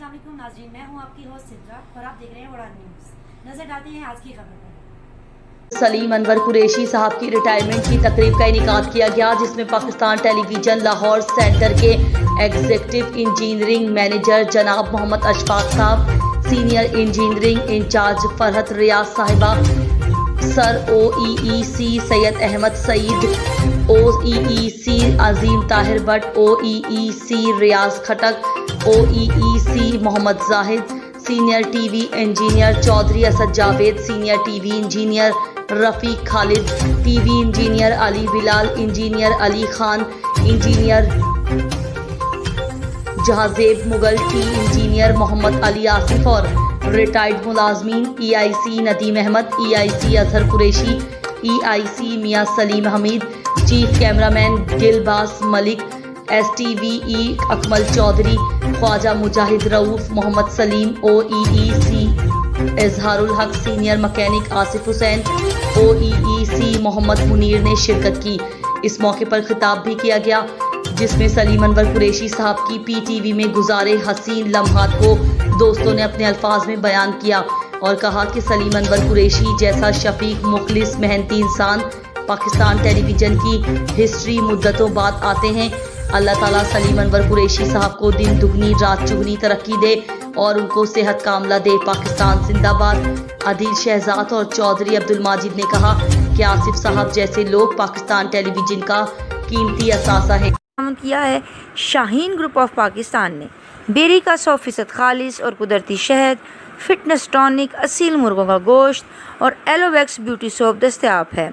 अस्सलाम वालेकुम नाज़रीन, मैं हूं आपकी होस्ट सिद्रा और आप देख रहे हैं वड़ा न्यूज़। नजर डालते हैं आज की खबर पर। सलीम अनवर कुरैशी साहब की रिटायरमेंट की तकरीब का इनेकाद किया गया, जिसमें पाकिस्तान टेलीविजन लाहौर सेंटर के एग्जीक्यूटिव इंजीनियरिंग मैनेजर जनाब Mohammad Ashfaq sahab, senior engineering incharge Farhat Riaz Sahiba, sir OEEC Syed Ahmed Saeed, OEEC Azeem Tahir Butt, OEEC Riaz Khattak, OEEC Mohammad Zahid, senior TV engineer Chaudhry Asad Javed, senior TV engineer Rafiq Khalid, TV engineer Ali Bilal, engineer Ali Khan, engineer Jahanzeb Mughal, T engineer Mohammad Ali Asif और रिटायर्ड मुलाजमीन EIC Nadeem Ahmed, EIC Azhar Qureshi, EIC Mian Saleem Hameed, chief cameraman Gilbas Malik, STVE Akmal Chaudhry, Khawaja Mujahid Rauf, Mohammad Saleem, OEEC Izharul Haq, senior mechanic Asif Hussain, OEEC Mohammad Munir ने शिरकत की। इस मौके पर खिताब भी किया गया, जिसमें सलीम अनवर कुरैशी साहब की PTV में गुजारे हसीन लम्हात को दोस्तों ने अपने अल्फाज में बयान किया और कहा कि सलीम अनवर कुरैशी जैसा शफीक, मुखलिस, मेहनती इंसान पाकिस्तान टेलीविजन की हिस्ट्री मुद्दतों बाद आते हैं। अल्लाह ताला सलीम अनवर कुरैशी साहब को दिन दुगनी रात चुगनी तरक्की दे और उनको सेहत कामला दे। पाकिस्तान जिंदाबाद। आदिल शहजाद और चौधरी अब्दुल माजिद ने कहा कि आसिफ साहब जैसे लोग पाकिस्तान टेलीविजन का कीमती असासा है। किया है शाहीन ग्रुप ऑफ पाकिस्तान ने बेरी का 100% खालिस और कुदरती शहद, फिटनेस टॉनिक, असील मुर्गों का गोश्त और एलोवेक्स ब्यूटी सोप दस्तयाब है।